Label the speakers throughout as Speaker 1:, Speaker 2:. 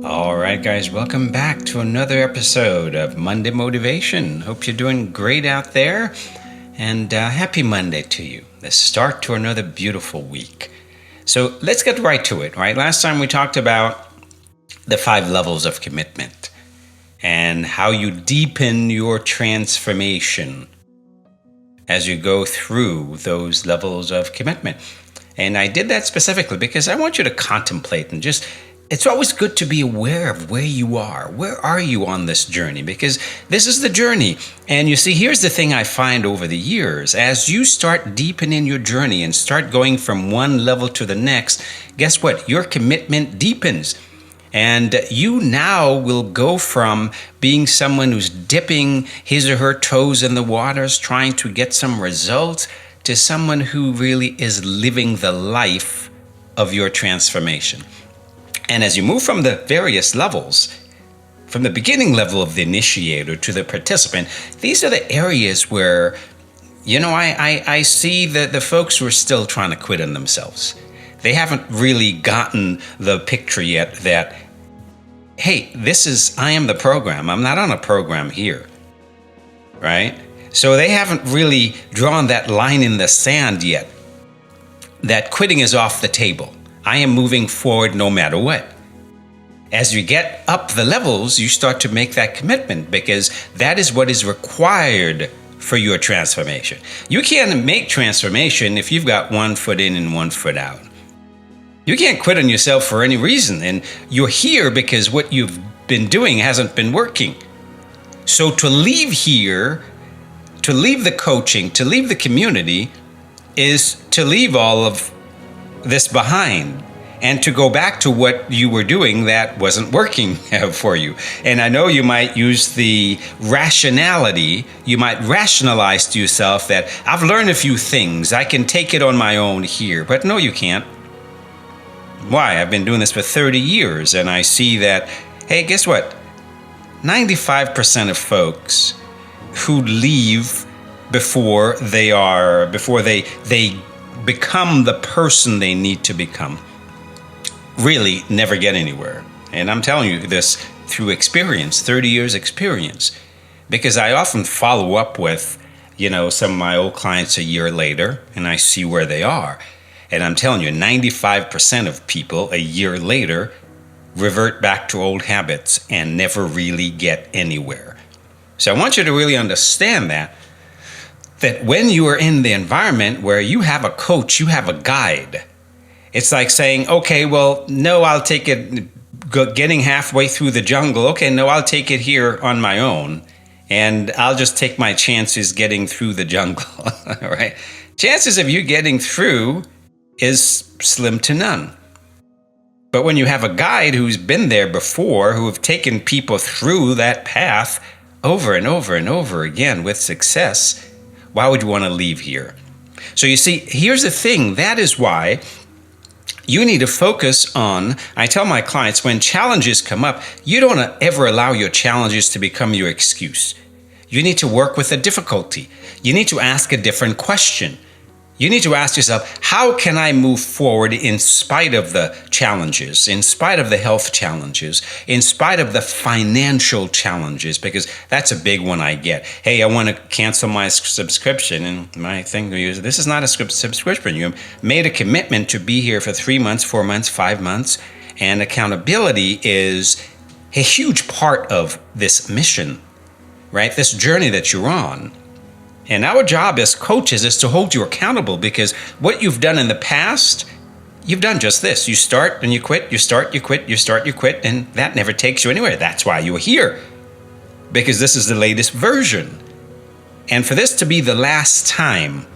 Speaker 1: All right, guys, welcome back to another episode of Monday Motivation. Hope you're doing great out there, and happy Monday to you. The start to another beautiful week. So let's get right to it, right? Last time we talked about the 5 levels of commitment and how you deepen your transformation as you go through those levels of commitment. And I did that specifically because I want you to contemplate and it's always good to be aware of where you are. Where are you on this journey? Because this is the journey. And you see, here's the thing I find over the years. As you start deepening your journey and start going from one level to the next, guess what? Your commitment deepens. And you now will go from being someone who's dipping his or her toes in the waters, trying to get some results, to someone who really is living the life of your transformation. And as you move from the various levels, from the beginning level of the initiator to the participant, these are the areas where, I see the folks who are still trying to quit on themselves. They haven't really gotten the picture yet that, hey, I am the program. I'm not on a program here, right? So they haven't really drawn that line in the sand yet, that quitting is off the table. I am moving forward no matter what. As you get up the levels, you start to make that commitment because that is what is required for your transformation. You can't make transformation if you've got one foot in and one foot out. You can't quit on yourself for any reason, and you're here because what you've been doing hasn't been working. So to leave here, to leave the coaching, to leave the community, is to leave all of this behind and to go back to what you were doing that wasn't working for you. And I know you might use the rationality, you might rationalize to yourself that I've learned a few things, I can take it on my own here. But no, you can't. Why? I've been doing this for 30 years and I see that, hey, guess what? 95% of folks who leave before they become the person they need to become really never get anywhere. And I'm telling you this through experience, 30 years experience, because I often follow up with, some of my old clients a year later and I see where they are. And I'm telling you, 95% of people a year later revert back to old habits and never really get anywhere. So I want you to really understand that when you are in the environment where you have a coach, you have a guide, it's like saying, okay, well, no, I'll take it getting halfway through the jungle. Okay, no, I'll take it here on my own and I'll just take my chances getting through the jungle, all right? Chances of you getting through is slim to none. But when you have a guide who's been there before, who have taken people through that path over and over and over again with success, why would you want to leave here? So you see, here's the thing. That is why you need to focus on, I tell my clients, when challenges come up, you don't want to ever allow your challenges to become your excuse. You need to work with the difficulty. You need to ask a different question. You need to ask yourself, how can I move forward in spite of the challenges, in spite of the health challenges, in spite of the financial challenges? Because that's a big one I get. Hey, I want to cancel my subscription. And my thing is, this is not a subscription. You made a commitment to be here for 3 months, 4 months, 5 months. And accountability is a huge part of this mission, right? This journey that you're on. And our job as coaches is to hold you accountable, because what you've done in the past, you've done just this. You start and you quit, you start, you quit, you start, you quit, and that never takes you anywhere. That's why you're here, because this is the latest version. And for this to be the last time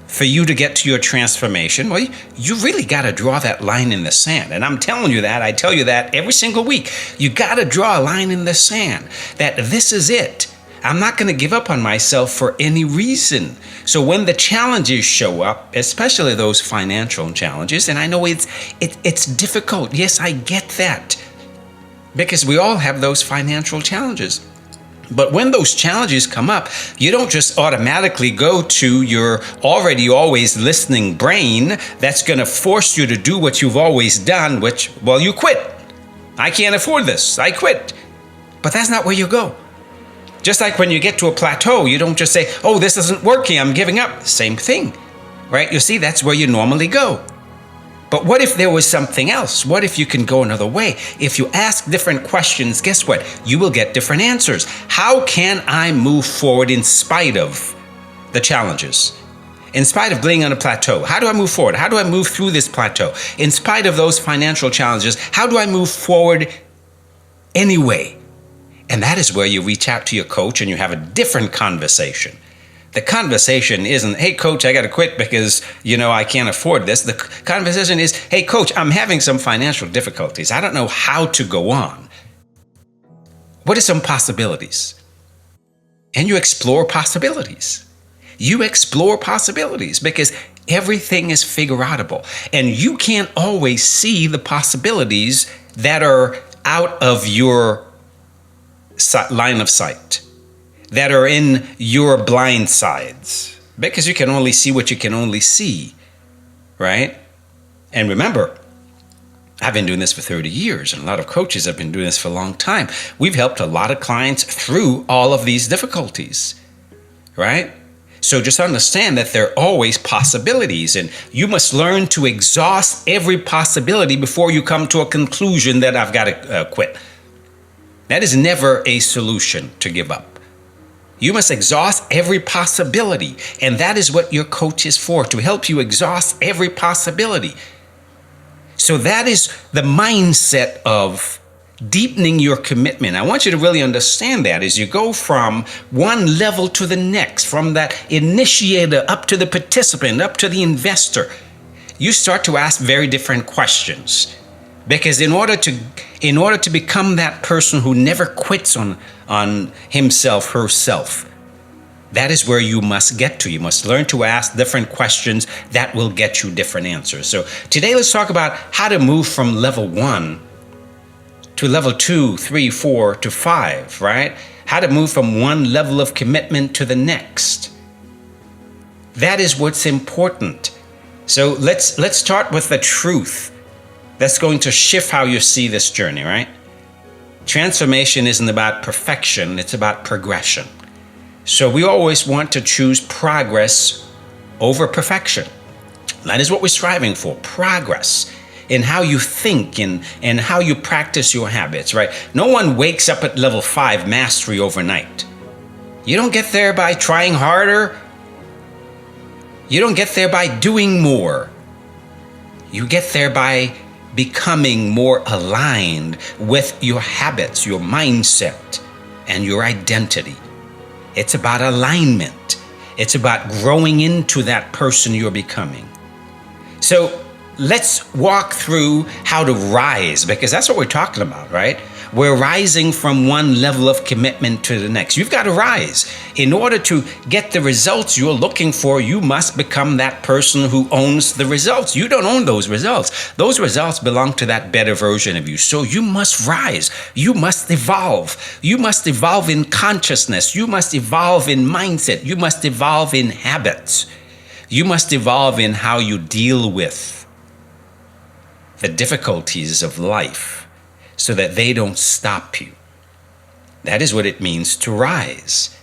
Speaker 1: for you to get to your transformation, well, you really got to draw that line in the sand. And I'm telling you that, I tell you that every single week. You got to draw a line in the sand that this is it. I'm not going to give up on myself for any reason. So when the challenges show up, especially those financial challenges, and I know it's difficult. Yes, I get that, because we all have those financial challenges. But when those challenges come up, you don't just automatically go to your already always listening brain that's going to force you to do what you've always done, which, well, you quit. I can't afford this. I quit. But that's not where you go. Just like when you get to a plateau, you don't just say, oh, this isn't working, I'm giving up. Same thing, right? You see, that's where you normally go. But what if there was something else? What if you can go another way? If you ask different questions, guess what? You will get different answers. How can I move forward in spite of the challenges? In spite of being on a plateau, how do I move forward? How do I move through this plateau? In spite of those financial challenges, how do I move forward anyway? And that is where you reach out to your coach and you have a different conversation. The conversation isn't, hey, coach, I got to quit because, I can't afford this. The conversation is, hey, coach, I'm having some financial difficulties. I don't know how to go on. What are some possibilities? And you explore possibilities. You explore possibilities because everything is figure-outable. And you can't always see the possibilities that are out of your line of sight, that are in your blind sides, because you can only see what you can only see, right? And remember, I've been doing this for 30 years, and a lot of coaches have been doing this for a long time. We've helped a lot of clients through all of these difficulties, right? So just understand that there are always possibilities, and you must learn to exhaust every possibility before you come to a conclusion that I've got to quit. That is never a solution to give up. You must exhaust every possibility, and that is what your coach is for, to help you exhaust every possibility. So that is the mindset of deepening your commitment. I want you to really understand that as you go from one level to the next, from that initiator up to the participant, up to the investor, you start to ask very different questions. Because in order to become that person who never quits on himself, herself, that is where you must get to. You must learn to ask different questions that will get you different answers. So today let's talk about how to move from level 1 to level 2, 3, 4 to 5, right? How to move from one level of commitment to the next. That is what's important. So let's start with the truth. That's going to shift how you see this journey, right? Transformation isn't about perfection, it's about progression. So we always want to choose progress over perfection. That is what we're striving for, progress in how you think and how you practice your habits, right? No one wakes up at level 5 mastery overnight. You don't get there by trying harder. You don't get there by doing more. You get there by becoming more aligned with your habits, your mindset, and your identity. It's about alignment. It's about growing into that person you're becoming. So let's walk through how to rise, because that's what we're talking about, right? We're rising from one level of commitment to the next. You've got to rise. In order to get the results you're looking for, you must become that person who owns the results. You don't own those results. Those results belong to that better version of you. So you must rise. You must evolve. You must evolve in consciousness. You must evolve in mindset. You must evolve in habits. You must evolve in how you deal with the difficulties of life, so that they don't stop you. That is what it means to rise.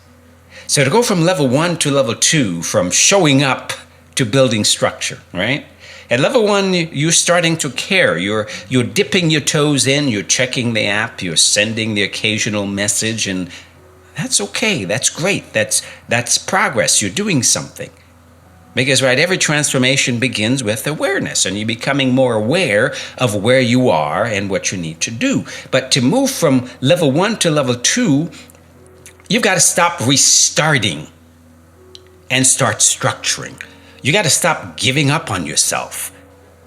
Speaker 1: So to go from level 1 to level 2, from showing up to building structure, right? At level 1, you're starting to care. You're dipping your toes in, you're checking the app, you're sending the occasional message, and that's okay, that's great, that's progress, you're doing something. Because, right, every transformation begins with awareness, and you're becoming more aware of where you are and what you need to do. But to move from level 1 to level 2, you've got to stop restarting and start structuring. You got to stop giving up on yourself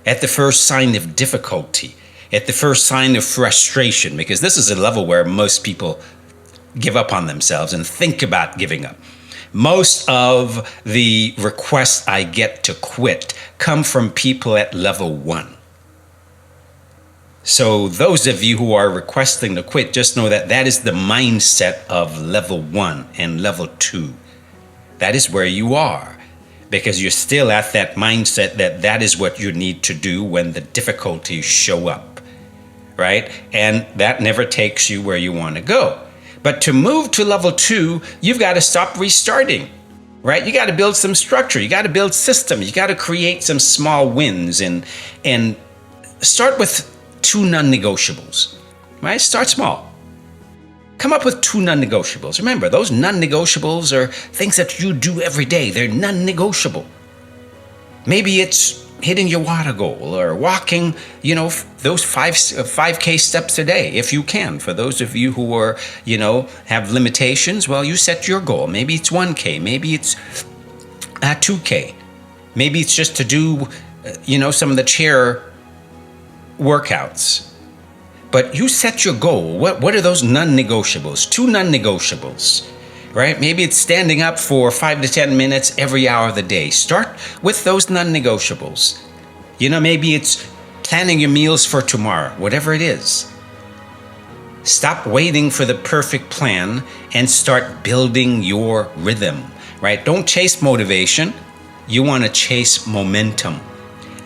Speaker 1: at the first sign of difficulty, at the first sign of frustration, because this is a level where most people give up on themselves and think about giving up. Most of the requests I get to quit come from people at level 1. So those of you who are requesting to quit, just know that that is the mindset of level 1 and level 2. That is where you are, because you're still at that mindset that that is what you need to do when the difficulties show up, right? And that never takes you where you want to go. But to move to level 2, you've got to stop restarting, right? You got to build some structure. You got to build systems. You got to create some small wins and start with 2 non-negotiables, right? Start small. Come up with 2 non-negotiables. Remember, those non-negotiables are things that you do every day. They're non-negotiable. Maybe it's hitting your water goal or walking, those 5K steps a day, if you can. For those of you who are, have limitations, well, you set your goal. Maybe it's 1K. Maybe it's 2K. Maybe it's just to do, some of the chair workouts. But you set your goal. What are those non-negotiables? 2 non-negotiables, right? Maybe it's standing up for 5 to 10 minutes every hour of the day. Start with those non-negotiables. Maybe it's planning your meals for tomorrow, whatever it is. Stop waiting for the perfect plan and start building your rhythm, right? Don't chase motivation. You want to chase momentum.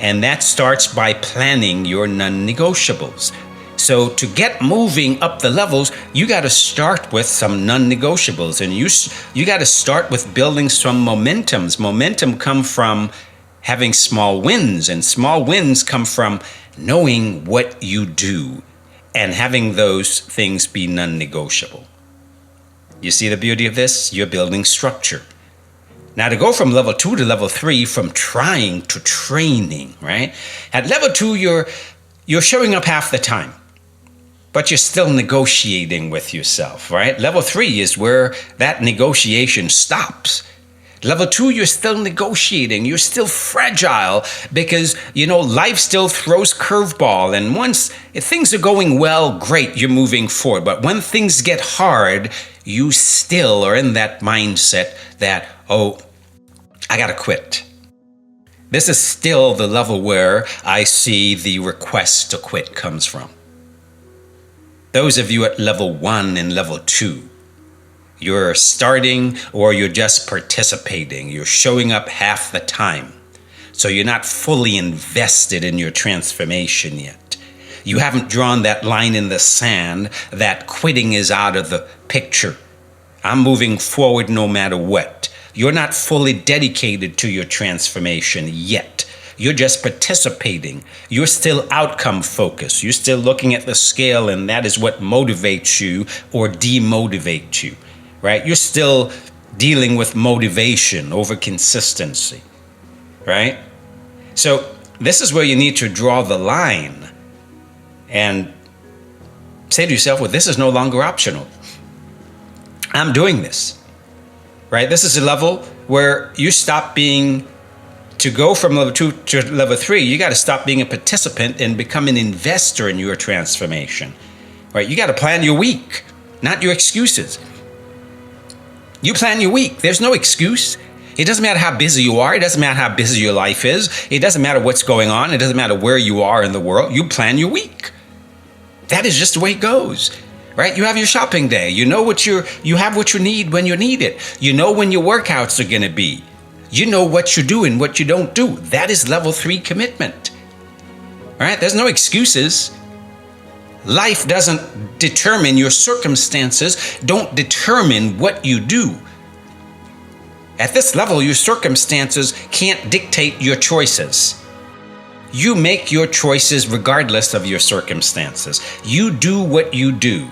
Speaker 1: And that starts by planning your non-negotiables. So to get moving up the levels, you got to start with some non-negotiables, and you got to start with building some momentums. Momentum come from having small wins, and small wins come from knowing what you do and having those things be non-negotiable. You see the beauty of this? You're building structure. Now, to go from level 2 to level 3, from trying to training, right? At level 2, you're showing up half the time, but you're still negotiating with yourself, right? Level 3 is where that negotiation stops. Level 2, you're still negotiating. You're still fragile because, life still throws curveball. And once things are going well, great, you're moving forward. But when things get hard, you still are in that mindset that, I got to quit. This is still the level where I see the request to quit comes from. Those of you at level 1 and level 2, you're starting or you're just participating. You're showing up half the time. So you're not fully invested in your transformation yet. You haven't drawn that line in the sand that quitting is out of the picture. I'm moving forward no matter what. You're not fully dedicated to your transformation yet. You're just participating. You're still outcome focused. You're still looking at the scale, and that is what motivates you or demotivates you, right? You're still dealing with motivation over consistency, right? So this is where you need to draw the line and say to yourself, well, this is no longer optional. I'm doing this, right? This is a level where you stop being, to go from level 2 to level 3, you got to stop being a participant and become an investor in your transformation, right? You got to plan your week, not your excuses. You plan your week. There's no excuse. It doesn't matter how busy you are. It doesn't matter how busy your life is. It doesn't matter what's going on. It doesn't matter where you are in the world. You plan your week. That is just the way it goes, right? You have your shopping day. You know you have what you need when you need it. You know when your workouts are going to be. You know what you do and what you don't do. That is level 3 commitment. All right? There's no excuses. Life doesn't determine your circumstances, don't determine what you do. At this level, your circumstances can't dictate your choices. You make your choices regardless of your circumstances. You do what you do,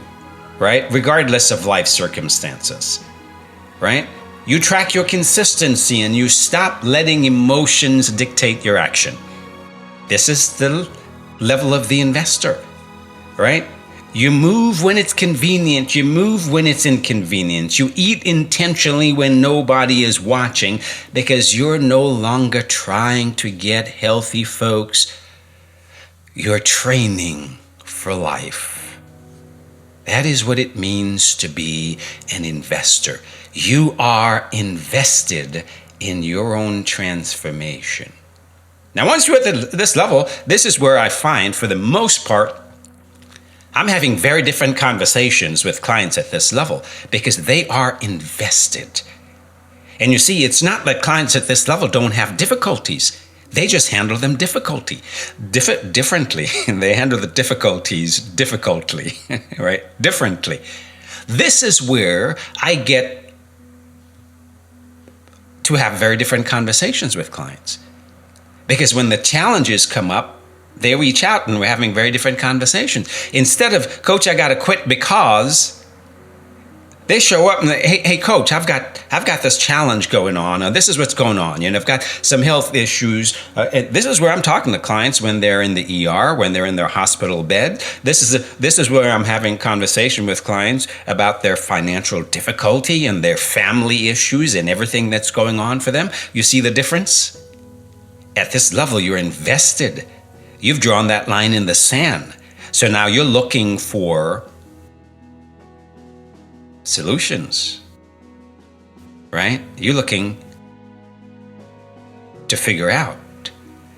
Speaker 1: right? Regardless of life circumstances, right? You track your consistency and you stop letting emotions dictate your action. This is the level of the investor, right? You move when it's convenient. You move when it's inconvenient. You eat intentionally when nobody is watching because you're no longer trying to get healthy, folks. You're training for life. That is what it means to be an investor. You are invested in your own transformation. Now, once you're at this level, this is where I find, for the most part, I'm having very different conversations with clients at this level because they are invested. And you see, it's not that clients at this level don't have difficulties. They just handle them differently. They handle the difficulties difficultly, right? Differently. This is where I get to have very different conversations with clients. Because when the challenges come up, they reach out and we're having very different conversations. Instead of, Coach, I got to quit because, they show up and they, hey, Coach, I've got this challenge going on. This is what's going on. I've got some health issues. This is where I'm talking to clients when they're in the ER, when they're in their hospital bed. This is where I'm having conversation with clients about their financial difficulty and their family issues and everything that's going on for them. You see the difference? At this level, you're invested. You've drawn that line in the sand. So now you're looking for solutions, right? You're looking to figure out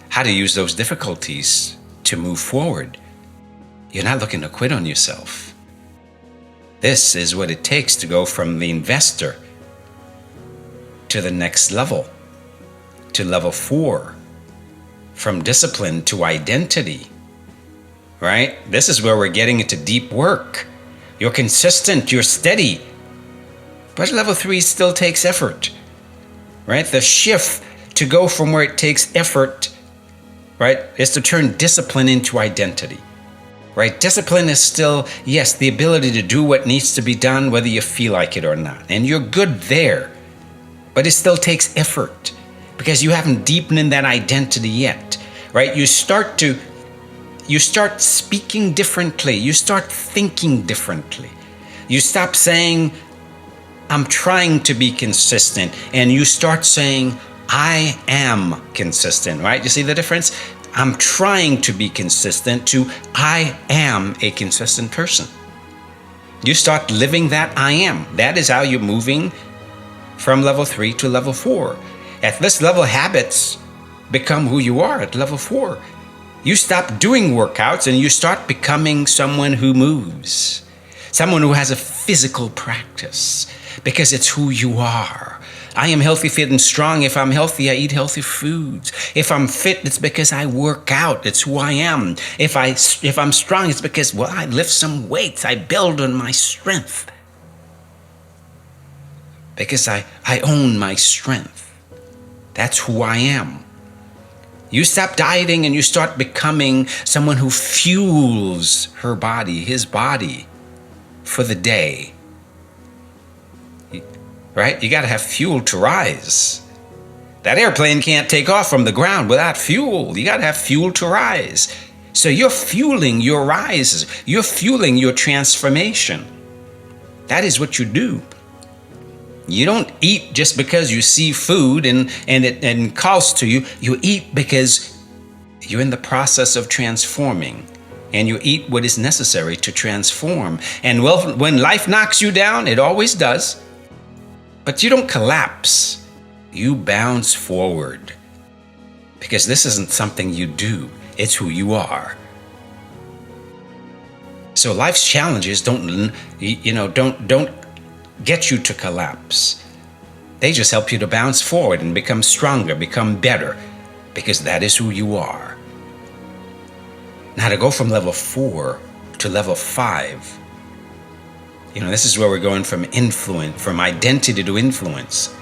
Speaker 1: how to use those difficulties to move forward. You're not looking to quit on yourself. This is what it takes to go from the investor to the next level, to level 4. From discipline to identity, right? This is where we're getting into deep work. You're consistent, you're steady. But level 3 still takes effort, right? The shift to go from where it takes effort, right, is to turn discipline into identity, right? Discipline is still, yes, the ability to do what needs to be done, whether you feel like it or not. And you're good there, but it still takes effort. Because you haven't deepened in that identity yet, right? You start speaking differently. You start thinking differently. You stop saying, I'm trying to be consistent. And you start saying, I am consistent, right? You see the difference? I'm trying to be consistent to I am a consistent person. You start living that I am. That is how you're moving from level 3 to level 4. At this level, habits become who you are at level 4. You stop doing workouts and you start becoming someone who moves, someone who has a physical practice, because it's who you are. I am healthy, fit, and strong. If I'm healthy, I eat healthy foods. If I'm fit, it's because I work out. It's who I am. If I'm strong, it's because, well, I lift some weights. I build on my strength. Because I own my strength. That's who I am. You stop dieting and you start becoming someone who fuels her body, his body, for the day. Right? You got to have fuel to rise. That airplane can't take off from the ground without fuel. You got to have fuel to rise. So you're fueling your rise. You're fueling your transformation. That is what you do. You don't eat just because you see food and it calls to you. You eat because you're in the process of transforming. And you eat what is necessary to transform. And when life knocks you down, it always does. But you don't collapse. You bounce forward. Because this isn't something you do. It's who you are. So life's challenges don't get you to collapse. They just help you to bounce forward and become stronger, become better, because that is who you are. Now to go from level 4 to level 5, this is where we're going from influence, from identity to influence.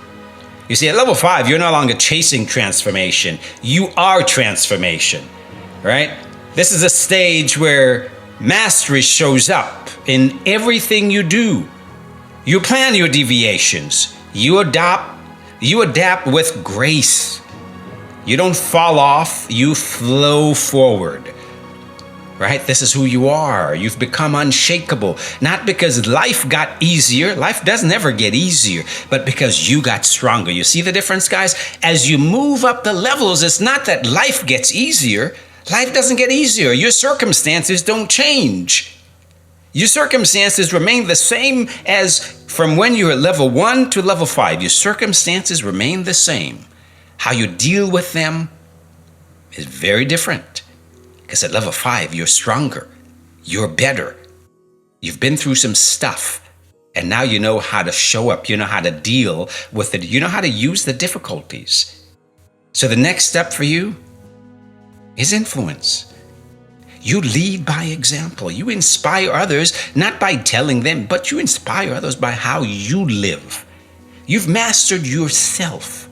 Speaker 1: You see, at level 5, you're no longer chasing transformation. You are transformation, right? This is a stage where mastery shows up in everything you do. You plan your deviations. You adapt with grace. You don't fall off. You flow forward. Right? This is who you are. You've become unshakable. Not because life got easier. Life doesn't ever get easier. But because you got stronger. You see the difference, guys? As you move up the levels, it's not that life gets easier. Life doesn't get easier. Your circumstances don't change. Your circumstances remain the same as from when you're at level 1 to level 5. Your circumstances remain the same. How you deal with them is very different. Because at level 5, you're stronger. You're better. You've been through some stuff. And now you know how to show up. You know how to deal with it. You know how to use the difficulties. So the next step for you is influence. You lead by example. You inspire others, not by telling them, but you inspire others by how you live. You've mastered yourself.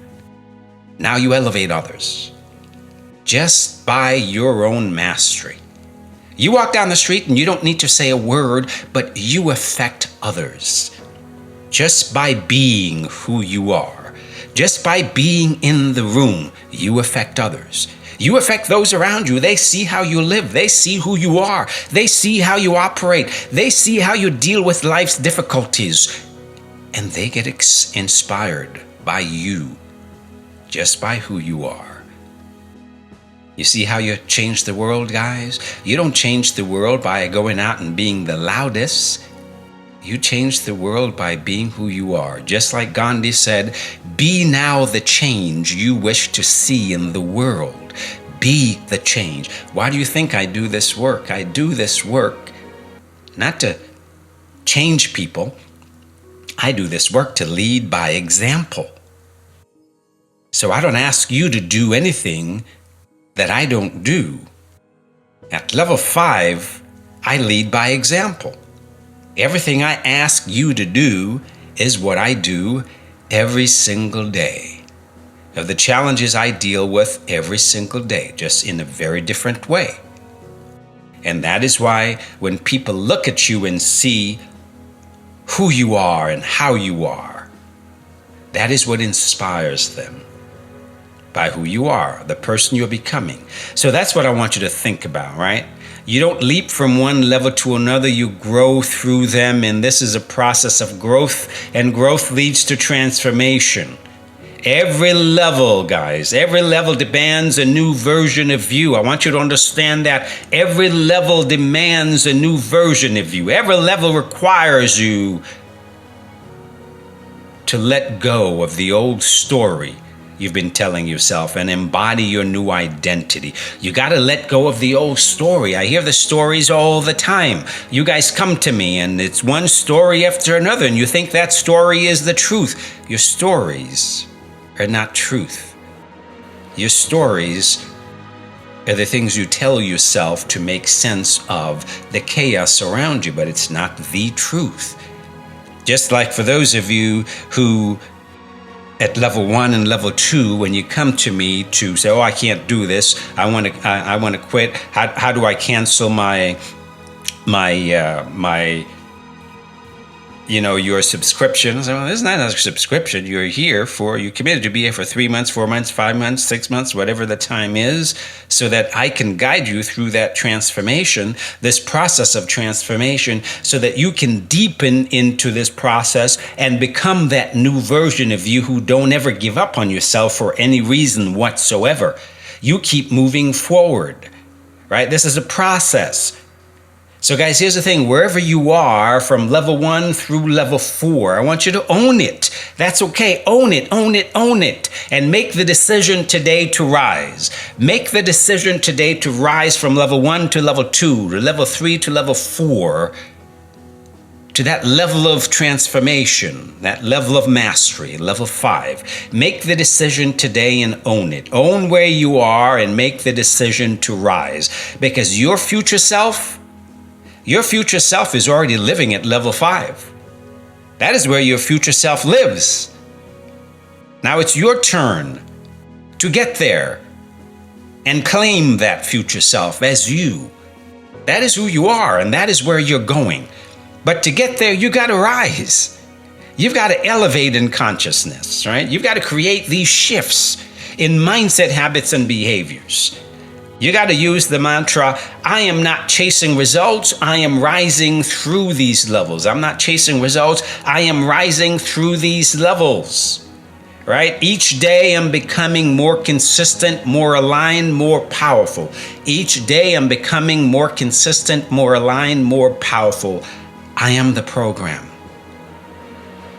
Speaker 1: Now you elevate others just by your own mastery. You walk down the street and you don't need to say a word, but you affect others just by being who you are. Just by being in the room, you affect others. You affect those around you. They see how you live. They see who you are. They see how you operate. They see how you deal with life's difficulties. And they get inspired by you, just by who you are. You see how you change the world, guys? You don't change the world by going out and being the loudest. You change the world by being who you are. Just like Gandhi said, be now the change you wish to see in the world. Be the change. Why do you think I do this work? I do this work not to change people. I do this work to lead by example. So I don't ask you to do anything that I don't do. At level 5, I lead by example. Everything I ask you to do is what I do every single day. Of the challenges I deal with every single day, just in a very different way. And that is why when people look at you and see who you are and how you are, that is what inspires them. By who you are, the person you're becoming. So that's what I want you to think about, right? You don't leap from one level to another, you grow through them, and this is a process of growth, and growth leads to transformation. Every level, guys, every level demands a new version of you. I want you to understand that every level demands a new version of you. Every level requires you to let go of the old story you've been telling yourself and embody your new identity. You got to let go of the old story. I hear the stories all the time. You guys come to me and it's one story after another, and you think that story is the truth. Your stories are not truth. Your stories are the things you tell yourself to make sense of the chaos around you, but it's not the truth. Just like for those of you who at level 1 and level 2, when you come to me to say, "Oh, I can't do this. I want to quit. How do I cancel my your subscription?" So, well, it's not a subscription. You committed to be here for 3 months, 4 months, 5 months, 6 months, whatever the time is, so that I can guide you through that transformation, this process of transformation, so that you can deepen into this process and become that new version of you who don't ever give up on yourself for any reason whatsoever. You keep moving forward, right? This is a process. So guys, here's the thing. Wherever you are from level 1 through level 4, I want you to own it. That's okay. Own it, own it, own it. And make the decision today to rise. Make the decision today to rise from level 1 to level 2, to level 3 to level 4, to that level of transformation, that level of mastery, level 5. Make the decision today and own it. Own where you are and make the decision to rise. Because your future self is already living at level 5. That is where your future self lives. Now it's your turn to get there and claim that future self as you. That is who you are, and that is where you're going. But to get there, you got to rise. You've got to elevate in consciousness, right? You've got to create these shifts in mindset, habits, and behaviors. You got to use the mantra, I am not chasing results, I am rising through these levels. I'm not chasing results, I am rising through these levels, right? Each day I'm becoming more consistent, more aligned, more powerful. Each day I'm becoming more consistent, more aligned, more powerful. I am the program,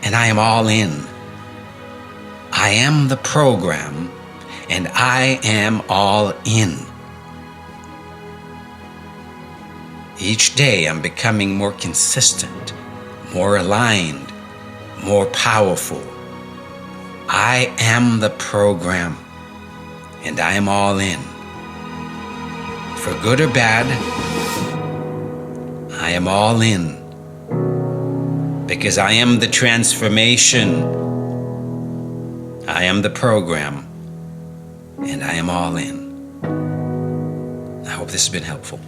Speaker 1: and I am all in. I am the program, and I am all in. Each day I'm becoming more consistent, more aligned, more powerful. I am the program, and I am all in. For good or bad, I am all in. Because I am the transformation. I am the program, and I am all in. I hope this has been helpful.